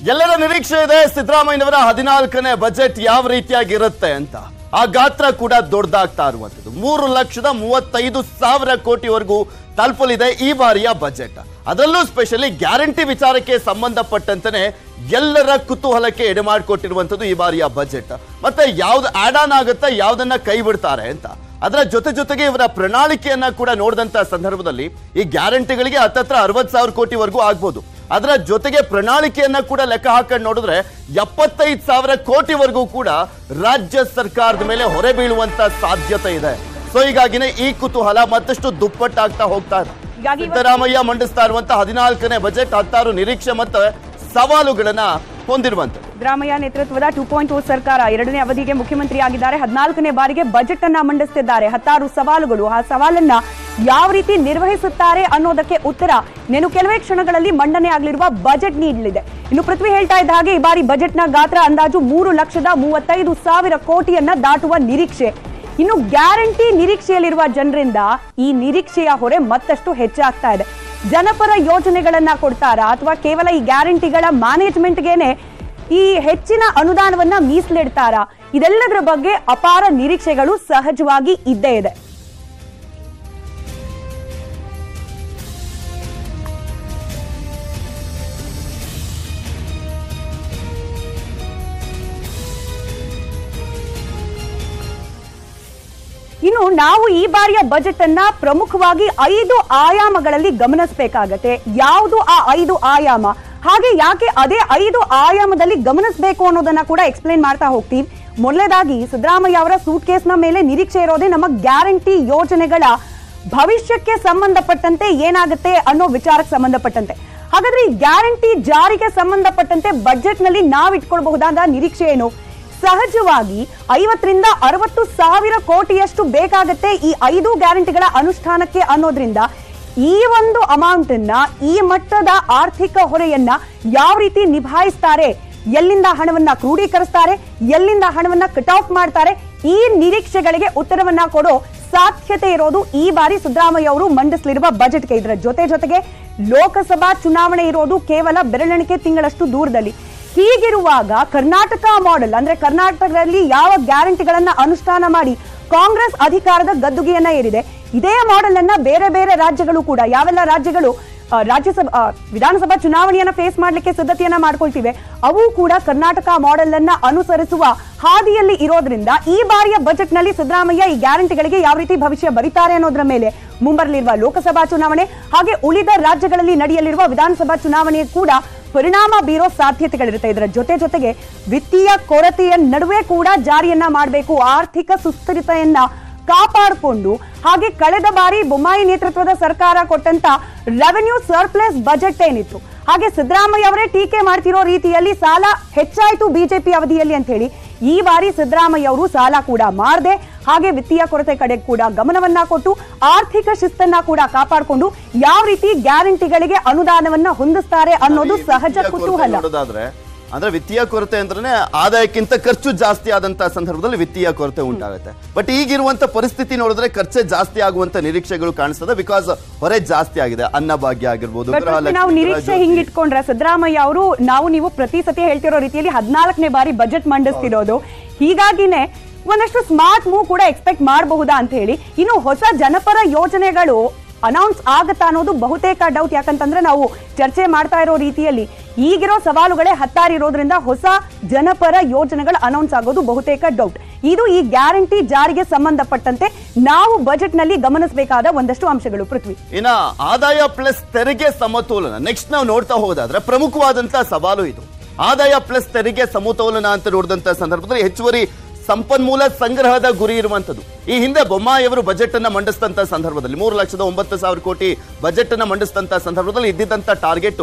ಎಲ್ಲರ ನಿರೀಕ್ಷೆ ಇದೆ ಸಿದ್ದರಾಮಯ್ಯನವರ 14ನೇ ಬಜೆಟ್ ಯಾವ ರೀತಿಯಾಗಿರುತ್ತೆ ಅಂತ. ಆ ಗಾತ್ರ ಕೂಡ ದೊಡ್ಡದಾಗ್ತಾ ಇರುವಂತದ್ದು 3,35,000 ಕೋಟಿವರೆಗೂ ತಲುಪಲಿದೆ ಈ ಬಾರಿಯ ಬಜೆಟ್. ಅದರಲ್ಲೂ ಸ್ಪೆಷಲಿ ಗ್ಯಾರಂಟಿ ವಿಚಾರಕ್ಕೆ ಸಂಬಂಧಪಟ್ಟಂತೆ ಎಲ್ಲರ ಕುತೂಹಲಕ್ಕೆ ಎಡೆ ಮಾಡಿಕೊಟ್ಟಿರುವಂತದ್ದು ಈ ಬಾರಿಯ ಬಜೆಟ್. ಮತ್ತೆ ಯಾವ್ದು ಆಡ್ ಆನ್ ಆಗುತ್ತೆ, ಯಾವ್ದನ್ನ ಕೈ ಬಿಡ್ತಾರೆ ಅಂತ. ಅದರ ಜೊತೆಗೆ ಇವರ ಪ್ರಣಾಳಿಕೆಯನ್ನ ಕೂಡ ನೋಡಿದಂತ ಸಂದರ್ಭದಲ್ಲಿ ಈ ಗ್ಯಾರಂಟಿಗಳಿಗೆ ಹತ್ತತ್ರ 60,000 ಕೋಟಿವರೆಗೂ ಆಗ್ಬೋದು. ಅದರ ಜೊತೆಗೆ ಪ್ರಣಾಳಿಕೆಯನ್ನ ಕೂಡ ಲೆಕ್ಕ ಹಾಕೊಂಡು ನೋಡಿದ್ರೆ 75,000 ಕೋಟಿವರೆಗೂ ಕೂಡ ರಾಜ್ಯ ಸರ್ಕಾರದ ಮೇಲೆ ಹೊರೆ ಬೀಳುವಂತ ಸಾಧ್ಯತೆ ಇದೆ. ಸೊ ಹೀಗಾಗಿನೇ ಈ ಕುತೂಹಲ ಮತ್ತಷ್ಟು ದುಪ್ಪಟ್ಟಾಗ್ತಾ ಹೋಗ್ತಾ ಇದೆ. ಸಿದ್ದರಾಮಯ್ಯ ಮಂಡಿಸ್ತಾ ಇರುವಂತಹ 14ನೇ ಬಜೆಟ್ 16 ನಿರೀಕ್ಷೆ ಮತ್ತು ಸವಾಲುಗಳನ್ನ ಹೊಂದಿರುವಂತ. ಸಿದ್ದರಾಮಯ್ಯ ನೇತೃತ್ವದ 2.0 ಸರ್ಕಾರ 2ನೇ ಅವಧಿಗೆ ಮುಖ್ಯಮಂತ್ರಿ ಆಗಿದ್ದಾರೆ. 14ನೇ ಬಾರಿಗೆ ಬಜೆಟ್ ಅನ್ನ ಮಂಡಿಸುತ್ತಿದ್ದಾರೆ. 16 ಸವಾಲುಗಳು. ಆ ಸವಾಲನ್ನ ಯಾವ ರೀತಿ ನಿರ್ವಹಿಸುತ್ತಾರೆ ಅನ್ನೋದಕ್ಕೆ ಉತ್ತರ ನೇನು ಕೆಲವೇ ಕ್ಷಣಗಳಲ್ಲಿ ಮಂಡನೆ ಆಗಲಿರುವ ಬಜೆಟ್ ನೀಡಲಿದೆ. ಇನ್ನು ಪೃಥ್ವಿ ಹೇಳ್ತಾ ಇದ್ದ ಹಾಗೆ ಈ ಬಾರಿ ಬಜೆಟ್ನ ಗಾತ್ರ ಅಂದಾಜು 3,35,000 ಕೋಟಿಯನ್ನ ದಾಟುವ ನಿರೀಕ್ಷೆ. ಇನ್ನು ಗ್ಯಾರಂಟಿ ನಿರೀಕ್ಷೆಯಲ್ಲಿರುವ ಜನರಿಂದ ಈ ನಿರೀಕ್ಷೆಯ ಹೊರೆ ಮತ್ತಷ್ಟು ಹೆಚ್ಚಾಗ್ತಾ ಇದೆ. ಜನಪರ ಯೋಜನೆಗಳನ್ನ ಕೊಡ್ತಾರಾ ಅಥವಾ ಕೇವಲ ಈ ಗ್ಯಾರಂಟಿಗಳ ಮ್ಯಾನೇಜ್ಮೆಂಟ್ಗೆನೆ ಈ ಹೆಚ್ಚಿನ ಅನುದಾನವನ್ನ ಮೀಸಲಿಡ್ತಾರಾ? ಇದೆಲ್ಲದರ ಬಗ್ಗೆ ಅಪಾರ ನಿರೀಕ್ಷೆಗಳು ಸಹಜವಾಗಿ ಇದ್ದೇ ಇದೆ. ಇನ್ನು ನಾವು ಈ ಬಾರಿಯ ಬಜೆಟ್ ಅನ್ನ ಪ್ರಮುಖವಾಗಿ 5 ಆಯಾಮಗಳಲ್ಲಿ ಗಮನಿಸಬೇಕಾಗತ್ತೆ. ಯಾವುದು ಆ 5 ಆಯಾಮ, ಹಾಗೆ ಯಾಕೆ ಅದೇ 5 ಆಯಾಮದಲ್ಲಿ ಗಮನಿಸಬೇಕು ಅನ್ನೋದನ್ನ ಕೂಡ ಎಕ್ಸ್ಪ್ಲೇನ್ ಮಾಡ್ತಾ ಹೋಗ್ತೀವಿ. ಮೊದಲನೇದಾಗಿ ಸಿದ್ದರಾಮಯ್ಯ ಅವರ ಸೂಟ್ ಕೇಸ್ನ ಮೇಲೆ ನಿರೀಕ್ಷೆ ಇರೋದೇ ನಮ್ಮ ಗ್ಯಾರಂಟಿ ಯೋಜನೆಗಳ ಭವಿಷ್ಯಕ್ಕೆ ಸಂಬಂಧಪಟ್ಟಂತೆ ಏನಾಗುತ್ತೆ ಅನ್ನೋ ವಿಚಾರಕ್ಕೆ ಸಂಬಂಧಪಟ್ಟಂತೆ. ಹಾಗಾದ್ರೆ ಈ ಗ್ಯಾರಂಟಿ ಜಾರಿಗೆ ಸಂಬಂಧಪಟ್ಟಂತೆ ಬಜೆಟ್ ನಲ್ಲಿ ನಾವು ಇಟ್ಕೊಳ್ಬಹುದಾದ ನಿರೀಕ್ಷೆ ಏನು? ಸಹಜವಾಗಿ 50,000 ರಿಂದ 60,000 ಕೋಟಿಯಷ್ಟು ಬೇಕಾಗುತ್ತೆ ಈ 5 ಗ್ಯಾರಂಟಿಗಳ ಅನುಷ್ಠಾನಕ್ಕೆ ಅನ್ನೋದ್ರಿಂದ ಈ ಒಂದು ಅಮೌಂಟ್ ಅನ್ನ, ಈ ಮಟ್ಟದ ಆರ್ಥಿಕ ಹೊರೆಯನ್ನ ಯಾವ ರೀತಿ ನಿಭಾಯಿಸ್ತಾರೆ, ಎಲ್ಲಿಂದ ಹಣವನ್ನ ಕ್ರೋಢೀಕರಿಸ್ತಾರೆ, ಎಲ್ಲಿಂದ ಹಣವನ್ನ ಕಟ್ ಆಫ್ ಮಾಡ್ತಾರೆ, ಈ ನಿರೀಕ್ಷೆಗಳಿಗೆ ಉತ್ತರವನ್ನ ಕೊಡೋ ಸಾಧ್ಯತೆ ಇರೋದು ಈ ಬಾರಿ ಸಿದ್ದರಾಮಯ್ಯ ಅವರು ಮಂಡಿಸಲಿರುವ ಬಜೆಟ್ಗೆ. ಇದರ ಜೊತೆಗೆ ಲೋಕಸಭಾ ಚುನಾವಣೆ ಇರೋದು ಕೇವಲ ಬೆರಳೆಣಿಕೆ ತಿಂಗಳಷ್ಟು ದೂರದಲ್ಲಿ. ಹೀಗಿರುವಾಗ ಕರ್ನಾಟಕ ಮಾಡೆಲ್ ಅಂದ್ರೆ ಕರ್ನಾಟಕದಲ್ಲಿ ಯಾವ ಗ್ಯಾರಂಟಿಗಳನ್ನ ಅನುಷ್ಠಾನ ಮಾಡಿ ಕಾಂಗ್ರೆಸ್ ಅಧಿಕಾರದ ಗದ್ದುಗೆಯನ್ನ ಏರಿದೆ, ಇದೇ ಮಾಡೆಲ್ ಅನ್ನ ಬೇರೆ ಬೇರೆ ರಾಜ್ಯಗಳು ಕೂಡ, ಯಾವೆಲ್ಲ ರಾಜ್ಯಗಳು ವಿಧಾನಸಭಾ ಚುನಾವಣೆಯನ್ನ ಫೇಸ್ ಮಾಡ್ಲಿಕ್ಕೆ ಸಿದ್ಧತೆಯನ್ನ ಮಾಡ್ಕೊಳ್ತಿವೆ, ಅವು ಕೂಡ ಕರ್ನಾಟಕ ಮಾಡೆಲ್ ಅನ್ನ ಅನುಸರಿಸುವ ಹಾದಿಯಲ್ಲಿ ಇರೋದ್ರಿಂದ ಈ ಬಾರಿಯ ಬಜೆಟ್ ನಲ್ಲಿ ಸಿದ್ದರಾಮಯ್ಯ ಈ ಗ್ಯಾರಂಟಿಗಳಿಗೆ ಯಾವ ರೀತಿ ಭವಿಷ್ಯ ಬರೀತಾರೆ ಅನ್ನೋದ್ರ ಮೇಲೆ ಮುಂಬರಲಿರುವ ಲೋಕಸಭಾ ಚುನಾವಣೆ ಹಾಗೆ ಉಳಿದ ರಾಜ್ಯಗಳಲ್ಲಿ ನಡೆಯಲಿರುವ ವಿಧಾನಸಭಾ ಚುನಾವಣೆ ಕೂಡ ಪರಿಣಾಮ ಬೀರೋ ಸಾಧ್ಯತೆಗಳಿರುತ್ತೆ. ಇದರ ಜೊತೆಗೆ ವಿತ್ತೀಯ ಕೊರತೆಯ ನಡುವೆ ಕೂಡ ಜಾರಿಯನ್ನ ಮಾಡಬೇಕು. ಆರ್ಥಿಕ ಸುಸ್ಥಿರತೆಯನ್ನ ಕಾಪಾಡಿಕೊಂಡು ಹಾಗೆ ಕಳೆದ ಬಾರಿ ಬೊಮ್ಮಾಯಿ ನೇತೃತ್ವದ ಸರ್ಕಾರ ಕೊಟ್ಟಂತ ರೆವೆನ್ಯೂ ಸರ್ಪ್ಲಸ್ ಬಜೆಟ್ ಏನಿತ್ತು, ಹಾಗೆ ಸಿದ್ದರಾಮಯ್ಯ ಅವರೇ ಟೀಕೆ ಮಾಡ್ತಿರೋ ರೀತಿಯಲ್ಲಿ ಸಾಲ ಹೆಚ್ಚಾಯಿತು ಬಿಜೆಪಿ ಅವಧಿಯಲ್ಲಿ ಅಂತ ಹೇಳಿ ಈ ಬಾರಿ ಸಿದ್ದರಾಮಯ್ಯ ಅವರು ಸಾಲ ಕೂಡ ಮಾಡದೆ ಹಾಗೆ ವಿತ್ತೀಯ ಕೊರತೆ ಕಡೆ ಕೂಡ ಗಮನವನ್ನ ಕೊಟ್ಟು ಆರ್ಥಿಕ ಶಿಸ್ತನ್ನ ಕೂಡ ಕಾಪಾಡಿಕೊಂಡು ಯಾವ ರೀತಿ ಗ್ಯಾರಂಟಿಗಳಿಗೆ ಅನುದಾನವನ್ನ ಹೊಂದಿಸ್ತಾರೆ ಅನ್ನೋದು ಸಹಜ ಕುತೂಹಲ. ಅಂದ್ರೆ ವಿತ್ತೀಯ ಕೊರತೆ ಅಂದ್ರೆ ಆದಾಯಕ್ಕಿಂತ ಖರ್ಚು ಜಾಸ್ತಿ ಆದಂತ ಸಂದರ್ಭದಲ್ಲಿ ವಿತ್ತೀಯ ಕೊರತೆ ಉಂಟಾಗುತ್ತೆ. ಬಟ್ ಈಗಿರುವಂತ ಪರಿಸ್ಥಿತಿ ನೋಡಿದ್ರೆ ಖರ್ಚೆ ಜಾಸ್ತಿ ಆಗುವಂತ ನಿರೀಕ್ಷೆಗಳು ಕಾಣಿಸ್ತದೆ. ಬಿಕಾಸ್ ಹೊರೆ ಜಾಸ್ತಿ ಆಗಿದೆ. ಅನ್ನಭಾಗ್ಯ ಆಗಿರ್ಬೋದು. ನಾವು ನಿರೀಕ್ಷೆ ಹಿಂಗಿಟ್ಕೊಂಡ್ರೆ ಸಿದ್ದರಾಮಯ್ಯ ಅವರು ನೀವು ಪ್ರತಿ ಸತಿ ಹೇಳ್ತಿರೋ ರೀತಿಯಲ್ಲಿ 14ನೇ ಬಾರಿ ಬಜೆಟ್ ಮಂಡಿಸ್ತಿರೋದು. ಹೀಗಾಗಿನೇ ಒಂದಷ್ಟು ಸ್ಮಾರ್ಟ್ ಮೂವ್ ಕೂಡ ಎಕ್ಸ್ಪೆಕ್ಟ್ ಮಾಡಬಹುದಾ ಅಂತ ಹೇಳಿ. ಇನ್ನು ಹೊಸ ಜನಪರ ಯೋಜನೆಗಳು ಅನೌನ್ಸ್ ಆಗತ್ತಾ ಅನ್ನೋದು ಬಹುತೇಕ ಡೌಟ್. ಯಾಕಂತಂದ್ರೆ ನಾವು ಚರ್ಚೆ ಮಾಡ್ತಾ ಇರೋ ರೀತಿಯಲ್ಲಿ ಈಗಿರೋ ಸವಾಲುಗಳೇ 16 ಇರೋದ್ರಿಂದ ಹೊಸ ಜನಪರ ಯೋಜನೆಗಳು ಅನೌನ್ಸ್ ಆಗೋದು ಬಹುತೇಕ ಡೌಟ್. ಇದು ಈ ಗ್ಯಾರಂಟಿ ಜಾರಿಗೆ ಸಂಬಂಧಪಟ್ಟಂತೆ ನಾವು ಬಜೆಟ್ ನಲ್ಲಿ ಗಮನಿಸಬೇಕಾದ ಒಂದಷ್ಟು ಅಂಶಗಳು. ಪೃಥ್ವಿ, ಇನ್ನ ಆದಾಯ ಪ್ಲಸ್ ತೆರಿಗೆ ಸಮತೋಲನ ನೆಕ್ಸ್ಟ್ ನಾವು ನೋಡ್ತಾ ಹೋದಾದ್ರೆ ಪ್ರಮುಖವಾದಂತಹ ಸವಾಲು ಇದು. ಆದಾಯ ಪ್ಲಸ್ ತೆರಿಗೆ ಸಮತೋಲನ ಅಂತ ನೋಡಿದಂತ ಸಂದರ್ಭದಲ್ಲಿ ಹೆಚ್ಚುವರಿ ಸಂಪನ್ಮೂಲ ಸಂಗ್ರಹದ ಗುರಿ ಇರುವಂತದ್ದು. ಈ ಹಿಂದೆ ಬೊಮ್ಮಾಯಿ ಅವರು ಬಜೆಟ್ ಅನ್ನ ಮಂಡಿಸಿದಂತ ಸಂದರ್ಭದಲ್ಲಿ 3,09,000 ಕೋಟಿ ಬಜೆಟ್ ಅನ್ನ ಮಂಡಿಸಿದಂತ ಸಂದರ್ಭದಲ್ಲಿ ಇದ್ದಿದ್ದಂತ ಟಾರ್ಗೆಟ್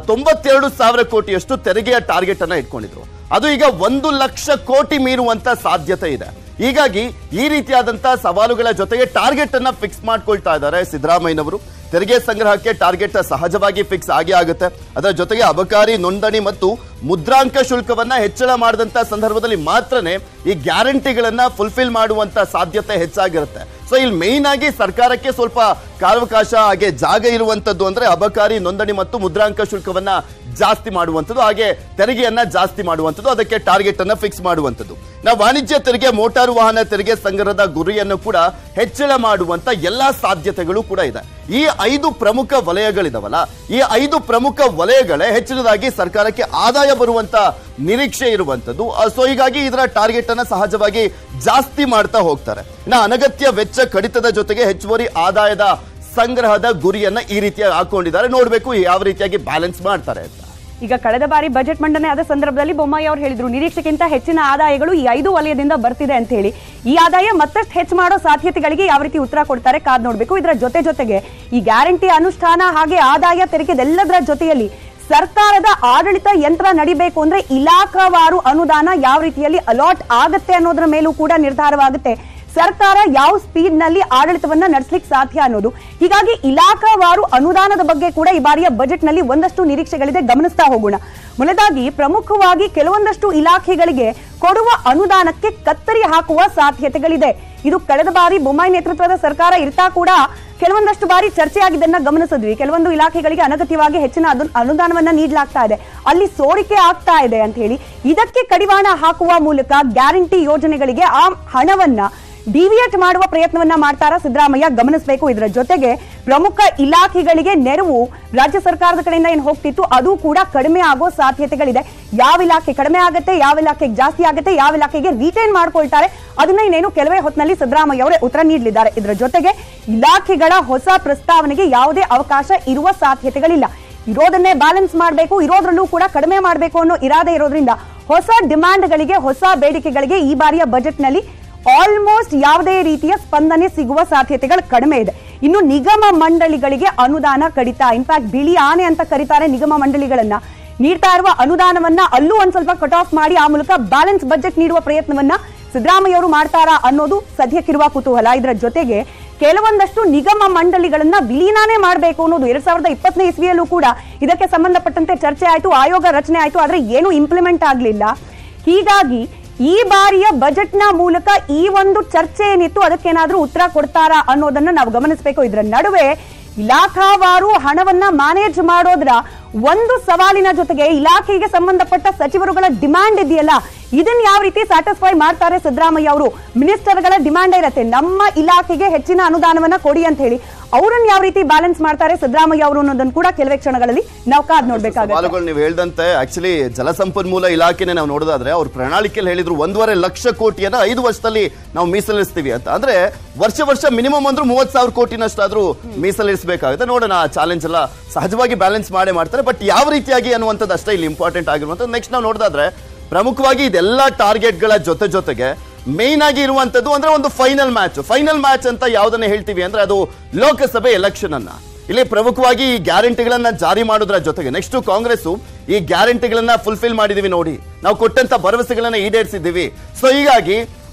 92,000 ಕೋಟಿಯಷ್ಟು ತೆರಿಗೆಯ ಟಾರ್ಗೆಟ್ ಅನ್ನ ಇಟ್ಕೊಂಡಿದ್ರು. ಅದು ಈಗ 1,00,000 ಕೋಟಿ ಮೀರುವಂತ ಸಾಧ್ಯತೆ ಇದೆ. ಹೀಗಾಗಿ ಈ ರೀತಿಯಾದಂತಹ ಸವಾಲುಗಳ ಜೊತೆಗೆ ಟಾರ್ಗೆಟ್ ಅನ್ನ ಫಿಕ್ಸ್ ಮಾಡ್ಕೊಳ್ತಾ ಇದ್ದಾರೆ ಸಿದ್ದರಾಮಯ್ಯನವರು. ತೆರಿಗೆ ಸಂಗ್ರಹಕ್ಕೆ ಟಾರ್ಗೆಟ್ ಸಹಜವಾಗಿ ಫಿಕ್ಸ್ ಆಗಿ ಆಗುತ್ತೆ. ಅದರ ಜೊತೆಗೆ ಅಬಕಾರಿ ನೋಂದಣಿ ಮತ್ತು ಮುದ್ರಾಂಕ ಶುಲ್ಕವನ್ನ ಹೆಚ್ಚಳ ಮಾಡಿದಂತ ಸಂದರ್ಭದಲ್ಲಿ ಮಾತ್ರನೇ ಈ ಗ್ಯಾರಂಟಿಗಳನ್ನ ಫುಲ್ಫಿಲ್ ಮಾಡುವಂತ ಸಾಧ್ಯತೆ ಹೆಚ್ಚಾಗಿರುತ್ತೆ. ಸೊ ಇಲ್ಲಿ ಮೇನ್ ಆಗಿ ಸರ್ಕಾರಕ್ಕೆ ಸ್ವಲ್ಪ ಕಾಲಾವಕಾಶ ಹಾಗೆ ಜಾಗ ಇರುವಂತದ್ದು ಅಂದ್ರೆ ಅಬಕಾರಿ ನೋಂದಣಿ ಮತ್ತು ಮುದ್ರಾಂಕ ಶುಲ್ಕವನ್ನ ಜಾಸ್ತಿ ಮಾಡುವಂಥದ್ದು, ಹಾಗೆ ತೆರಿಗೆಯನ್ನ ಜಾಸ್ತಿ ಮಾಡುವಂಥದ್ದು, ಅದಕ್ಕೆ ಟಾರ್ಗೆಟ್ ಅನ್ನ ಫಿಕ್ಸ್ ಮಾಡುವಂಥದ್ದು. ನಾವು ವಾಣಿಜ್ಯ ತೆರಿಗೆ, ಮೋಟಾರು ವಾಹನ ತೆರಿಗೆ ಸಂಗ್ರಹದ ಗುರಿಯನ್ನು ಕೂಡ ಹೆಚ್ಚಳ ಮಾಡುವಂತ ಎಲ್ಲಾ ಸಾಧ್ಯತೆಗಳು ಕೂಡ ಇದೆ. ಈ 5 ಪ್ರಮುಖ ವಲಯಗಳಿದಾವಲ್ಲ, ಈ 5 ಪ್ರಮುಖ ವಲಯಗಳೇ ಹೆಚ್ಚಿನದಾಗಿ ಸರ್ಕಾರಕ್ಕೆ ಆದಾಯ ಬರುವಂತ ನಿರೀಕ್ಷೆ ಇರುವಂತದ್ದು. ಸೊ ಹೀಗಾಗಿ ಇದರ ಟಾರ್ಗೆಟ್ ಅನ್ನ ಸಹಜವಾಗಿ ಜಾಸ್ತಿ ಮಾಡ್ತಾ ಹೋಗ್ತಾರೆ. ಅನಗತ್ಯ ವೆಚ್ಚ ಕಡಿತದ ಜೊತೆಗೆ ಹೆಚ್ಚುವರಿ ಆದಾಯದ ಸಂಗ್ರಹದ ಗುರಿಯನ್ನ ಈ ರೀತಿಯಾಗಿ ಹಾಕೊಂಡಿದ್ದಾರೆ. ನೋಡ್ಬೇಕು ಯಾವ ರೀತಿಯಾಗಿ ಬ್ಯಾಲೆನ್ಸ್ ಮಾಡ್ತಾರೆ ಅಂತ. ಈಗ ಕಳೆದ ಬಾರಿ ಬಜೆಟ್ ಮಂಡನೆ ಆದ ಸಂದರ್ಭದಲ್ಲಿ ಬೊಮ್ಮಾಯಿ ಅವರು ಹೇಳಿದ್ರು ನಿರೀಕ್ಷೆಗಿಂತ ಹೆಚ್ಚಿನ ಆದಾಯಗಳು ಈ 5 ವಲಯದಿಂದ ಬರ್ತಿದೆ ಅಂತ ಹೇಳಿ. ಈ ಆದಾಯ ಮತ್ತಷ್ಟು ಹೆಚ್ಚು ಮಾಡೋ ಸಾಧ್ಯತೆಗಳಿಗೆ ಯಾವ ರೀತಿ ಉತ್ತರ ಕೊಡ್ತಾರೆ ಕಾದ್ ನೋಡ್ಬೇಕು. ಇದರ ಜೊತೆಗೆ ಈ ಗ್ಯಾರಂಟಿ ಅನುಷ್ಠಾನ ಹಾಗೆ ಆದಾಯ ತೆರಿಗೆದೆಲ್ಲದರ ಜೊತೆಯಲ್ಲಿ ಸರ್ಕಾರದ ಆಡಳಿತ ಯಂತ್ರ ನಡಿಬೇಕು ಅಂದ್ರೆ ಇಲಾಖಾವಾರು ಅನುದಾನ ಯಾವ ರೀತಿಯಲ್ಲಿ ಅಲಾಟ್ ಆಗತ್ತೆ ಅನ್ನೋದ್ರ ಮೇಲೂ ಕೂಡ ನಿರ್ಧಾರವಾಗುತ್ತೆ ಸರ್ಕಾರ ಯಾವ ಸ್ಪೀಡ್ ನಲ್ಲಿ ಆಡಳಿತವನ್ನ ನಡೆಸಲಿಕ್ಕೆ ಸಾಧ್ಯ ಅನ್ನೋದು. ಹೀಗಾಗಿ ಇಲಾಖಾವಾರು ಅನುದಾನದ ಬಗ್ಗೆ ಕೂಡ ಈ ಬಾರಿಯ ಬಜೆಟ್ ನಲ್ಲಿ ಒಂದಷ್ಟು ನಿರೀಕ್ಷೆಗಳಿದೆ, ಗಮನಿಸ್ತಾ ಹೋಗೋಣ. ಮೊದಲಾಗಿ ಪ್ರಮುಖವಾಗಿ ಕೆಲವೊಂದಷ್ಟು ಇಲಾಖೆಗಳಿಗೆ ಕೊಡುವ ಅನುದಾನಕ್ಕೆ ಕತ್ತರಿ ಹಾಕುವ ಸಾಧ್ಯತೆಗಳಿದೆ. ಇದು ಕಳೆದ ಬಾರಿ ಬೊಮ್ಮಾಯಿ ನೇತೃತ್ವದ ಸರ್ಕಾರ ಇರ್ತಾ ಕೂಡ ಕೆಲವೊಂದಷ್ಟು ಬಾರಿ ಚರ್ಚೆ ಆಗಿದ್ದನ್ನ ಗಮನಿಸಿದ್ವಿ. ಕೆಲವೊಂದು ಇಲಾಖೆಗಳಿಗೆ ಅನಗತ್ಯವಾಗಿ ಹೆಚ್ಚಿನ ಅನುದಾನವನ್ನ ನೀಡಲಾಗ್ತಾ ಇದೆ, ಅಲ್ಲಿ ಸೋರಿಕೆ ಆಗ್ತಾ ಇದೆ ಅಂತ ಹೇಳಿ ಇದಕ್ಕೆ ಕಡಿವಾಣ ಹಾಕುವ ಮೂಲಕ ಗ್ಯಾರಂಟಿ ಯೋಜನೆಗಳಿಗೆ ಆ ಹಣವನ್ನ ಡಿವಿಯೇಟ್ ಮಾಡುವ ಪ್ರಯತ್ನವನ್ನ ಮಾಡ್ತಾರಾ ಸಿದ್ದರಾಮಯ್ಯ, ಗಮನಿಸಬೇಕು. ಇದರ ಜೊತೆಗೆ ಪ್ರಮುಖ ಇಲಾಖೆಗಳಿಗೆ ನೆರವು ರಾಜ್ಯ ಸರ್ಕಾರದ ಕಡೆಯಿಂದ ಏನು ಹೋಗ್ತಿತ್ತು ಅದು ಕೂಡ ಕಡಿಮೆ ಆಗೋ ಸಾಧ್ಯತೆಗಳಿದೆ. ಯಾವ ಇಲಾಖೆ ಕಡಿಮೆ ಆಗುತ್ತೆ, ಯಾವ ಇಲಾಖೆಗೆ ಜಾಸ್ತಿ ಆಗುತ್ತೆ, ಯಾವ ಇಲಾಖೆಗೆ ರಿಟೈನ್ ಮಾಡ್ಕೊಳ್ತಾರೆ ಅದನ್ನ ಇನ್ನೇನು ಕೆಲವೇ ಹೊತ್ತಿನಲ್ಲಿ ಸಿದ್ದರಾಮಯ್ಯ ಅವರೇ ಉತ್ತರ ನೀಡಲಿದ್ದಾರೆ. ಇದರ ಜೊತೆಗೆ ಇಲಾಖೆಗಳ ಹೊಸ ಪ್ರಸ್ತಾವನೆಗೆ ಯಾವುದೇ ಅವಕಾಶ ಇರುವ ಸಾಧ್ಯತೆಗಳಿಲ್ಲ. ಇರೋದನ್ನೇ ಬ್ಯಾಲೆನ್ಸ್ ಮಾಡಬೇಕು, ಇರೋದ್ರಲ್ಲೂ ಕೂಡ ಕಡಿಮೆ ಮಾಡಬೇಕು ಅನ್ನೋ ಇರಾದೆ ಇರೋದ್ರಿಂದ ಹೊಸ ಡಿಮ್ಯಾಂಡ್ಗಳಿಗೆ, ಹೊಸ ಬೇಡಿಕೆಗಳಿಗೆ ಈ ಬಾರಿಯ ಬಜೆಟ್ ನಲ್ಲಿ ಆಲ್ಮೋಸ್ಟ್ ಯಾವುದೇ ರೀತಿಯ ಸ್ಪಂದನೆ ಸಿಗುವ ಸಾಧ್ಯತೆಗಳು ಕಡಿಮೆ ಇದೆ. ಇನ್ನು ನಿಗಮ ಮಂಡಳಿಗಳಿಗೆ ಅನುದಾನ ಕಡಿತ, ಇನ್ಫ್ಯಾಕ್ಟ್ ಬಿಳಿ ಆನೆ ಅಂತ ಕರೀತಾರೆ ನಿಗಮ ಮಂಡಳಿಗಳನ್ನ, ನೀಡ್ತಾ ಇರುವ ಅನುದಾನವನ್ನ ಅಲ್ಲೂ ಒಂದ್ ಸ್ವಲ್ಪ ಕಟ್ ಆಫ್ ಮಾಡಿ ಆ ಮೂಲಕ ಬ್ಯಾಲೆನ್ಸ್ ಬಜೆಟ್ ನೀಡುವ ಪ್ರಯತ್ನವನ್ನ ಸಿದ್ದರಾಮಯ್ಯ ಅವರು ಮಾಡ್ತಾರಾ ಅನ್ನೋದು ಸದ್ಯಕ್ಕಿರುವ ಕುತೂಹಲ. ಇದರ ಜೊತೆಗೆ ಕೆಲವೊಂದಷ್ಟು ನಿಗಮ ಮಂಡಳಿಗಳನ್ನ ವಿಲೀನಾನೇ ಮಾಡಬೇಕು ಅನ್ನೋದು 2020ನೇ ಇಸ್ವಿಯಲ್ಲೂ ಕೂಡ ಇದಕ್ಕೆ ಸಂಬಂಧಪಟ್ಟಂತೆ ಚರ್ಚೆ ಆಯ್ತು, ಆಯೋಗ ರಚನೆ ಆಯ್ತು, ಆದ್ರೆ ಏನು ಇಂಪ್ಲಿಮೆಂಟ್ ಆಗ್ಲಿಲ್ಲ. ಹೀಗಾಗಿ ಈ ಬಾರಿಯ ಬಜೆಟ್ ನ ಮೂಲಕ ಈ ಒಂದು ಚರ್ಚೆ ಏನಿತ್ತು ಅದಕ್ಕೇನಾದ್ರೂ ಉತ್ತರ ಕೊಡ್ತಾರಾ ಅನ್ನೋದನ್ನ ನಾವು ಗಮನಿಸಬೇಕು. ಇದರ ನಡುವೆ ಇಲಾಖಾವಾರು ಹಣವನ್ನ ಮ್ಯಾನೇಜ್ ಮಾಡೋದ್ರ ಒಂದು ಸವಾಲಿನ ಜೊತೆಗೆ ಇಲಾಖೆಗೆ ಸಂಬಂಧಪಟ್ಟ ಸಚಿವರುಗಳ ಡಿಮ್ಯಾಂಡ್ ಇದೆಯಲ್ಲ, ಇದನ್ನ ಯಾವ ರೀತಿ ಸ್ಯಾಟಿಸ್ಫೈ ಮಾಡ್ತಾರೆ ಸಿದ್ದರಾಮಯ್ಯ ಅವರು. ಮಿನಿಸ್ಟರ್ಗಳ ಡಿಮ್ಯಾಂಡ್ ಇರುತ್ತೆ, ನಮ್ಮ ಇಲಾಖೆಗೆ ಹೆಚ್ಚಿನ ಅನುದಾನವನ್ನ ಕೊಡಿ ಅಂತ ಹೇಳಿ. ಅವರನ್ನು ಯಾವ ರೀತಿ ಬ್ಯಾಲೆನ್ಸ್ ಮಾಡ್ತಾರೆ ಸಿದ್ದರಾಮಯ್ಯ ಅವರು ಅನ್ನೋದನ್ನು ಕೂಡ ಕೆಲವೇ ಕ್ಷಣಗಳಲ್ಲಿ ನಾವು ಕಾದ್ ನೋಡ್ಬೇಕಾಗುತ್ತೆ. ನೀವು ಹೇಳ್ದಂತೆ ಆಕ್ಚುಲಿ ಜಲಸಂಪನ್ಮೂಲ ಇಲಾಖೆನೆ ನಾವು ನೋಡೋದಾದ್ರೆ ಅವ್ರ ಪ್ರಣಾಳಿಕೆಯಲ್ಲಿ ಹೇಳಿದ್ರು 1.5 ಲಕ್ಷ ಕೋಟಿಯನ್ನ 5 ವರ್ಷದಲ್ಲಿ ನಾವು ಮೀಸಲಿರಿಸ್ತೀವಿ ಅಂತ. ಅಂದ್ರೆ ವರ್ಷ ಮಿನಿಮಮ್ ಅಂದ್ರೂ 30,000 ಕೋಟಿನಷ್ಟಾದ್ರೂ ಮೀಸಲಿರಿಸಬೇಕಾಗುತ್ತೆ. ನೋಡೋಣ, ಆ ಚಾಲೆಂಜ್ ಎಲ್ಲ ಸಹಜವಾಗಿ ಬ್ಯಾಲೆನ್ಸ್ ಮಾಡೇ ಮಾಡ್ತಾರೆ. ಬಟ್ ಯಾವ ರೀತಿಯಾಗಿ ಅನ್ನುವಂಥದ್ದು ಅಷ್ಟೇ ಇಲ್ಲಿ ಇಂಪಾರ್ಟೆಂಟ್ ಆಗಿರುವಂಥದ್ದು. ನೆಕ್ಸ್ಟ್ ನಾವು ನೋಡೋದಾದ್ರೆ ಪ್ರಮುಖವಾಗಿ ಇದೆಲ್ಲ ಟಾರ್ಗೆಟ್ಗಳ ಜೊತೆಗೆ ಮೇನ್ ಆಗಿ ಇರುವಂತದ್ದು ಅಂದ್ರೆ ಒಂದು ಫೈನಲ್ ಮ್ಯಾಚ್ ಅಂತ ಯಾವುದನ್ನ ಹೇಳ್ತೀವಿ ಅಂದ್ರೆ ಅದು ಲೋಕಸಭೆ ಎಲೆಕ್ಷನ್ ಅನ್ನ. ಇಲ್ಲಿ ಪ್ರಮುಖವಾಗಿ ಈ ಗ್ಯಾರಂಟಿಗಳನ್ನ ಜಾರಿ ಮಾಡೋದ್ರ ಜೊತೆಗೆ ನೆಕ್ಸ್ಟ್ ಕಾಂಗ್ರೆಸ್ ಈ ಗ್ಯಾರಂಟಿಗಳನ್ನ ಫುಲ್ಫಿಲ್ ಮಾಡಿದೀವಿ ನೋಡಿ, ನಾವು ಕೊಟ್ಟಂತ ಭರವಸೆಗಳನ್ನ ಈಡೇರಿಸಿದ್ದೀವಿ. ಸೊ ಹೀಗಾಗಿ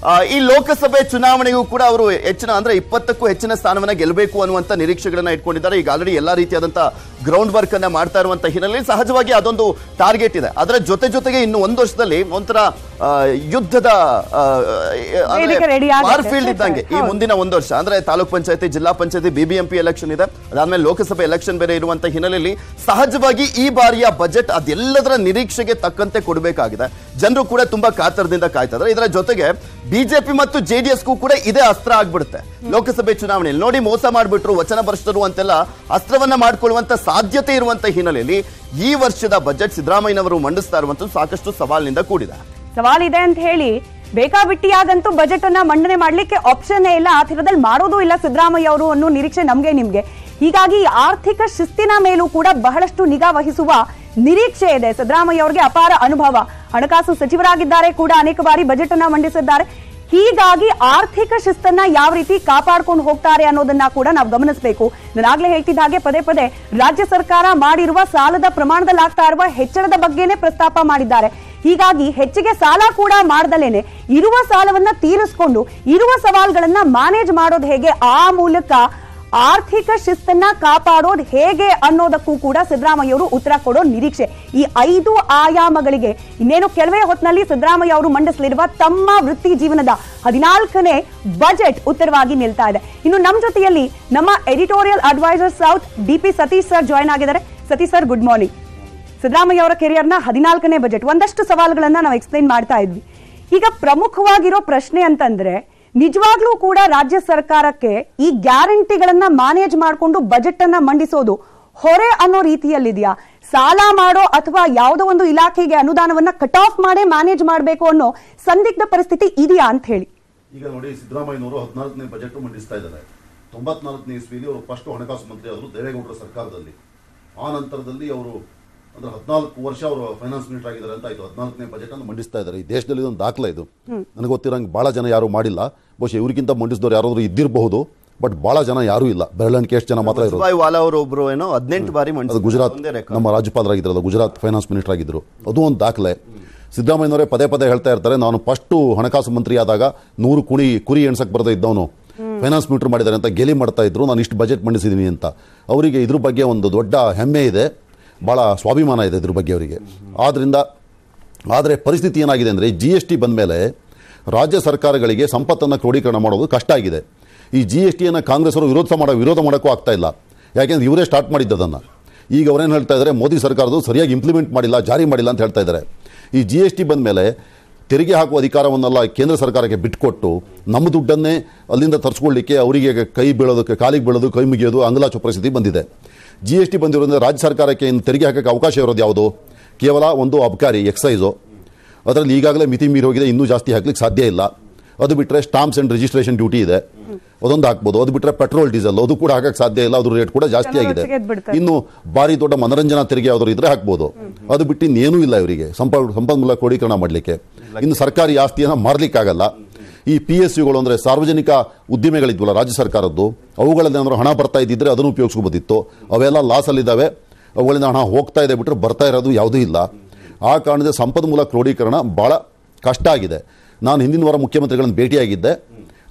ಈ ಲೋಕಸಭೆ ಚುನಾವಣೆಗೂ ಕೂಡ ಅವರು ಹೆಚ್ಚಿನ ಅಂದ್ರೆ 20ಕ್ಕೂ ಹೆಚ್ಚಿನ ಸ್ಥಾನವನ್ನ ಗೆಲ್ಲಬೇಕು ಅನ್ನುವಂತ ನಿರೀಕ್ಷೆಗಳನ್ನ ಇಟ್ಕೊಂಡಿದ್ದಾರೆ. ಈಗ ಆಲ್ರೆಡಿ ಎಲ್ಲಾ ರೀತಿಯಾದಂತಹ ಗ್ರೌಂಡ್ ವರ್ಕ್ ಅನ್ನ ಮಾಡ್ತಾ ಇರುವಂತ ಹಿನ್ನೆಲೆಯಲ್ಲಿ ಸಹಜವಾಗಿ ಅದೊಂದು ಟಾರ್ಗೆಟ್ ಇದೆ. ಅದರ ಜೊತೆಗೆ ಇನ್ನು ಒಂದು ವರ್ಷದಲ್ಲಿ ಒಂಥರ ಯುದ್ಧದ ವಾರ್ಫೀಲ್ಡ್ ಇದ್ದಂಗೆ ಈ ಮುಂದಿನ ಒಂದು ವರ್ಷ ಅಂದ್ರೆ ತಾಲೂಕ್ ಪಂಚಾಯತಿ, ಜಿಲ್ಲಾ ಪಂಚಾಯತಿ, BBMP ಎಲೆಕ್ಷನ್ ಇದೆ, ಅದಾದ್ಮೇಲೆ ಲೋಕಸಭೆ ಎಲೆಕ್ಷನ್ ಬೇರೆ ಇರುವಂತ ಹಿನ್ನೆಲೆಯಲ್ಲಿ ಸಹಜವಾಗಿ ಈ ಬಾರಿಯ ಬಜೆಟ್ ಅದೆಲ್ಲದರ ನಿರೀಕ್ಷೆಗೆ ತಕ್ಕಂತೆ ಕೊಡಬೇಕಾಗಿದೆ. ಜನರು ಕೂಡ ತುಂಬಾ ಕಾತರದಿಂದ ಕಾಯ್ತಾ ಇದ್ದಾರೆ. ಇದರ ಜೊತೆಗೆ ಬಿಜೆಪಿ ಮತ್ತು JDSಗೂ ಕೂಡ ಇದೇ ಅಸ್ತ್ರ ಆಗ್ಬಿಡುತ್ತೆ ಲೋಕಸಭೆ ಚುನಾವಣೆಯಲ್ಲಿ. ನೋಡಿ, ಮೋಸ ಮಾಡ್ಬಿಟ್ರು, ವಚನ ಭ್ರಷ್ಟರು ಅಂತೆಲ್ಲ ಅಸ್ತ್ರವನ್ನ ಮಾಡ್ಕೊಳ್ಳುವಂತ ಸಾಧ್ಯತೆ ಇರುವಂತ ಹಿನ್ನೆಲೆಯಲ್ಲಿ ಈ ವರ್ಷದ ಬಜೆಟ್ ಸಿದ್ದರಾಮಯ್ಯನವರು ಮಂಡಿಸ್ತಾ ಇರುವಂತದ್ದು ಸಾಕಷ್ಟು ಸವಾಲಿನಿಂದ ಕೂಡಿದೆ. ಸವಾಲಿದೆ ಅಂತ ಹೇಳಿ ಬೇಕಾಬಿಟ್ಟಿಯಾಗಂತೂ ಬಜೆಟ್ ಅನ್ನ ಮಂಡನೆ ಮಾಡ್ಲಿಕ್ಕೆ ಆಪ್ಷನ್ ಇಲ್ಲ, ಆ ಥರದಲ್ಲಿ ಮಾಡೋದು ಇಲ್ಲ ಸಿದ್ದರಾಮಯ್ಯ ಅವರು ಅನ್ನೋ ನಿರೀಕ್ಷೆ ನಿಮ್ಗೆ. ಹೀಗಾಗಿ ಆರ್ಥಿಕ ಶಿಸ್ತಿನ ಮೇಲೂ ಕೂಡ ಬಹಳಷ್ಟು ನಿಗಾ ವಹಿಸುವ ನಿರೀಕ್ಷೆ ಇದೆ. ಸಿದ್ದರಾಮಯ್ಯ ಅವರಿಗೆ ಅಪಾರ ಅನುಭವ, ಹಣಕಾಸು ಸಚಿವರಾಗಿದ್ದಾರೆ ಕೂಡ, ಅನೇಕ ಬಾರಿ ಬಜೆಟ್ ಅನ್ನ ಮಂಡಿಸಿದ್ದಾರೆ. ಹೀಗಾಗಿ ಆರ್ಥಿಕ ಶಿಸ್ತನ್ನ ಯಾವ ರೀತಿ ಕಾಪಾಡ್ಕೊಂಡು ಹೋಗ್ತಾರೆ ಅನ್ನೋದನ್ನ ಕೂಡ ನಾವು ಗಮನಿಸಬೇಕು. ನಾನಾಗ್ಲೇ ಹೇಳ್ತಿದ್ದ ಹಾಗೆ ಪದೇ ರಾಜ್ಯ ಸರ್ಕಾರ ಮಾಡಿರುವ ಸಾಲದ ಪ್ರಮಾಣದಲ್ಲಿ ಆಗ್ತಾ ಇರುವ ಹೆಚ್ಚಳದ ಬಗ್ಗೆನೇ ಪ್ರಸ್ತಾಪ ಮಾಡಿದ್ದಾರೆ. ಹೀಗಾಗಿ ಹೆಚ್ಚಿಗೆ ಸಾಲ ಕೂಡ ಮಾಡದಲೇನೆ ಇರುವ ಸಾಲವನ್ನ ತೀರಿಸಿಕೊಂಡು ಇರುವ ಸವಾಲುಗಳನ್ನ ಮ್ಯಾನೇಜ್ ಮಾಡೋದು ಹೇಗೆ, ಆ ಮೂಲಕ ಆರ್ಥಿಕ ಶಿಸ್ತನ್ನ ಕಾಪಾಡೋದು ಹೇಗೆ ಅನ್ನೋದಕ್ಕೂ ಕೂಡ ಸಿದ್ದರಾಮಯ್ಯ ಅವರು ಉತ್ತರ ಕೊಡೋ ನಿರೀಕ್ಷೆ. ಈ 5 ಆಯಾಮಗಳಿಗೆ ಇನ್ನೇನು ಕೆಲವೇ ಹೊತ್ತಿನಲ್ಲಿ ಸಿದ್ದರಾಮಯ್ಯ ಅವರು ಮಂಡಿಸಲಿರುವ ತಮ್ಮ ವೃತ್ತಿ ಜೀವನದ 14ನೇ ಬಜೆಟ್ ಉತ್ತರವಾಗಿ ನಿಲ್ತಾ ಇದೆ. ಇನ್ನು ನಮ್ಮ ಜೊತೆಯಲ್ಲಿ ನಮ್ಮ editorial adviser south DP Satish sir join ಆಗಿದ್ದಾರೆ. Satish sir, good morning. Siddaramaiah ಅವರ ಕೆರಿಯರ್ನ 14ನೇ ಬಜೆಟ್, ಒಂದಷ್ಟು ಸವಾಲುಗಳನ್ನ ನಾವು ಎಕ್ಸ್ಪ್ಲೈನ್ ಮಾಡ್ತಾ ಇದ್ವಿ. ಈಗ ಪ್ರಮುಖವಾಗಿರೋ ಪ್ರಶ್ನೆ ಅಂತಂದ್ರೆ, ನಿಜವಾಗ್ಲೂ ಕೂಡ ರಾಜ್ಯ ಸರ್ಕಾರಕ್ಕೆ ಈ ಗ್ಯಾರಂಟಿಗಳನ್ನ ಮ್ಯಾನೇಜ್ ಮಾಡಿಕೊಂಡು ಬಜೆಟ್ ಅನ್ನ ಮಂಡಿಸೋದು ಹೊರೆ ಅನ್ನೋ ರೀತಿಯಲ್ಲಿದೆಯಾ? ಸಾಲ ಮಾಡೋ ಅಥವಾ ಯಾವುದೋ ಒಂದು ಇಲಾಖೆಗೆ ಅನುದಾನವನ್ನ ಕಟ್ ಆಫ್ ಮಾಡೇ ಮ್ಯಾನೇಜ್ ಮಾಡಬೇಕು ಅನ್ನೋ ಸಂದಿಗ್ಧ ಪರಿಸ್ಥಿತಿ ಇದೆಯಾ ಅಂತ ಹೇಳಿ. ಈಗ ನೋಡಿ, ಸಿದ್ದರಾಮಯ್ಯನವರು 14ನೇ ಬಜೆಟ್ ಮಂಡಿಸ್ತಾ ಇದ್ದಾರೆ. 94ನೇ ಇಸ್ವಿಯಲ್ಲಿ ಅವರು ಫಸ್ಟ್ ಹಣಕಾಸು ಮಂತ್ರಿ ಆದರು ದೇವೇಗೌಡರ ಸರ್ಕಾರದಲ್ಲಿ. ಆ ನಂತರದಲ್ಲಿ ಅವರು ಅಂದ್ರೆ 14 ವರ್ಷ ಅವರು ಫೈನಾನ್ಸ್ ಮಿನಿಸ್ಟರ್ ಆಗಿದ್ದಾರೆ ಅಂತ ಆಯ್ತು. 14ನೇ ಬಜೆಟ್ ಅನ್ನು ಮಂಡಿಸ್ತಾ ಇದ್ದಾರೆ. ಈ ದೇಶದಲ್ಲಿ ಇದೊಂದು ದಾಖಲೆ. ಇದು ನನಗೆ ಗೊತ್ತಿರೋಂಗೆ ಬಹಳ ಜನ ಯಾರು ಮಾಡಿಲ್ಲ. ಬಹುಶಃ ಇವ್ರಿಗಿಂತ ಮಂಡಿಸಿದವರು ಯಾರಾದ್ರೂ ಇದ್ದಿರಬಹುದು, ಬಟ್ ಬಹಳ ಜನ ಯಾರೂ ಇಲ್ಲ. ಬೆರಳಿಕೆ ಎಷ್ಟು ಜನ ಮಾತ್ರ ಇರೋದು. ಒಬ್ರು ಏನೋ 18 ಬಾರಿ ಗುಜರಾತ್ ನಮ್ಮ ರಾಜ್ಯಪಾಲರಾಗಿದ್ರಲ್ಲ, ಗುಜರಾತ್ ಫೈನಾನ್ಸ್ ಮಿನಿಸ್ಟರ್ ಆಗಿದ್ರು. ಅದು ಒಂದು ದಾಖಲೆ. ಸಿದ್ದರಾಮಯ್ಯನವರೇ ಪದೇ ಪದೇ ಹೇಳ್ತಾ ಇರ್ತಾರೆ, ನಾನು ಫಸ್ಟ್ ಹಣಕಾಸು ಮಂತ್ರಿ ಆದಾಗ 100 ಕುರಿ ಎಣ್ಸಕ್ಕೆ ಬರದೇ ಇದ್ದವನು ಫೈನಾನ್ಸ್ ಮಿನಿಸ್ಟರ್ ಮಾಡಿದ್ದಾರೆ ಅಂತ ಗೇಲಿ ಮಾಡ್ತಾ ಇದ್ರು. ನಾನು ಇಷ್ಟು ಬಜೆಟ್ ಮಂಡಿಸಿದ್ದೀನಿ ಅಂತ. ಅವರಿಗೆ ಇದ್ರ ಬಗ್ಗೆ ಒಂದು ದೊಡ್ಡ ಹೆಮ್ಮೆ ಇದೆ, ಭಾಳ ಸ್ವಾಭಿಮಾನ ಇದೆ ಇದ್ರ ಬಗ್ಗೆ ಅವರಿಗೆ. ಆದರೆ ಪರಿಸ್ಥಿತಿ ಏನಾಗಿದೆ ಅಂದರೆ, GST ಬಂದ ಮೇಲೆ ರಾಜ್ಯ ಸರ್ಕಾರಗಳಿಗೆ ಸಂಪತ್ತನ್ನು ಕ್ರೋಢೀಕರಣ ಮಾಡೋದು ಕಷ್ಟ ಆಗಿದೆ. ಈ GSTಯನ್ನು ಕಾಂಗ್ರೆಸ್ ಅವರು ವಿರೋಧ ಮಾಡೋಕ್ಕೂ ಆಗ್ತಾ ಇಲ್ಲ. ಯಾಕೆಂದ್ರೆ ಇವರೇ ಸ್ಟಾರ್ಟ್ ಮಾಡಿದ್ದದನ್ನು. ಈಗ ಅವರೇನು ಹೇಳ್ತಾ ಇದ್ದಾರೆ, ಮೋದಿ ಸರ್ಕಾರದ್ದು ಸರಿಯಾಗಿ ಇಂಪ್ಲಿಮೆಂಟ್ ಮಾಡಿಲ್ಲ, ಜಾರಿ ಮಾಡಿಲ್ಲ ಅಂತ ಹೇಳ್ತಾ ಇದ್ದಾರೆ. ಈ GST ಬಂದ ಮೇಲೆ ತೆರಿಗೆ ಹಾಕುವ ಅಧಿಕಾರವನ್ನೆಲ್ಲ ಕೇಂದ್ರ ಸರ್ಕಾರಕ್ಕೆ ಬಿಟ್ಟುಕೊಟ್ಟು ನಮ್ಮ ದುಡ್ಡನ್ನೇ ಅಲ್ಲಿಂದ ತರಿಸ್ಕೊಳ್ಳಿಕ್ಕೆ ಅವರಿಗೆ ಕೈ ಬೀಳೋದಕ್ಕೆ, ಕಾಲಿಗೆ ಬೀಳೋದು, ಕೈ ಮುಗಿಯೋದು, ಅಂಗಲಾಚೋ ಪರಿಸ್ಥಿತಿ ಬಂದಿದೆ. GST ಬಂದಿರೋದ್ರಿಂದ ರಾಜ್ಯ ಸರ್ಕಾರಕ್ಕೆ ಇನ್ನು ತೆರಿಗೆ ಹಾಕೋಕ್ಕೆ ಅವಕಾಶ ಇರೋದು ಯಾವುದು? ಕೇವಲ ಒಂದು ಅಬಕಾರಿ, ಎಕ್ಸೈಸು. ಅದರಲ್ಲಿ ಈಗಾಗಲೇ ಮಿತಿ ಮೀರಿ ಹೋಗಿದೆ, ಇನ್ನೂ ಜಾಸ್ತಿ ಹಾಕ್ಲಿಕ್ಕೆ ಸಾಧ್ಯ ಇಲ್ಲ. ಅದು ಬಿಟ್ಟರೆ ಸ್ಟಾಂಪ್ಸ್ ಆ್ಯಂಡ್ ರಿಜಿಸ್ಟ್ರೇಷನ್ ಡ್ಯೂಟಿ ಇದೆ, ಅದೊಂದು ಹಾಕ್ಬೋದು. ಅದು ಬಿಟ್ಟರೆ ಪೆಟ್ರೋಲ್ ಡೀಸೆಲ್, ಅದು ಕೂಡ ಹಾಕಕ್ಕೆ ಸಾಧ್ಯ ಇಲ್ಲ, ಅದ್ರ ರೇಟ್ ಕೂಡ ಜಾಸ್ತಿ ಆಗಿದೆ. ಇನ್ನು ಭಾರಿ ದೊಡ್ಡ ಮನರಂಜನಾ ತೆರಿಗೆ ಯಾವ್ದಾದ್ರು ಇದ್ರೆ ಹಾಕ್ಬೋದು. ಅದು ಬಿಟ್ಟು ಇನ್ನೇನೂ ಇಲ್ಲ ಇವರಿಗೆ ಸಂಪನ್ಮೂಲ ಕ್ರೋಢೀಕರಣ ಮಾಡಲಿಕ್ಕೆ. ಇನ್ನು ಸರ್ಕಾರಿ ಆಸ್ತಿಯನ್ನು ಮಾರಲಿಕ್ಕಾಗಲ್ಲ. ಈ PSUಗಳು ಅಂದರೆ ಸಾರ್ವಜನಿಕ ಉದ್ದಿಮೆಗಳಿದ್ವಲ್ಲ ರಾಜ್ಯ ಸರ್ಕಾರದ್ದು, ಅವುಗಳಲ್ಲಿ ಏನಾದರೂ ಹಣ ಬರ್ತಾ ಇದ್ದಿದ್ರೆ ಅದನ್ನು ಉಪಯೋಗಿಸ್ಬೋದಿತ್ತು. ಅವೆಲ್ಲ ಲಾಸಲ್ಲಿದ್ದಾವೆ, ಅವುಗಳಿಂದ ಹಣ ಹೋಗ್ತಾ ಇದೆ ಬಿಟ್ಟರೆ ಬರ್ತಾ ಇರೋದು ಯಾವುದೂ ಇಲ್ಲ. ಆ ಕಾರಣದಿಂದ ಸಂಪನ್ಮೂಲ ಕ್ರೋಢೀಕರಣ ಭಾಳ ಕಷ್ಟ ಆಗಿದೆ. ನಾನು ಹಿಂದಿನ ವಾರ ಮುಖ್ಯಮಂತ್ರಿಗಳನ್ನು ಭೇಟಿಯಾಗಿದ್ದೆ.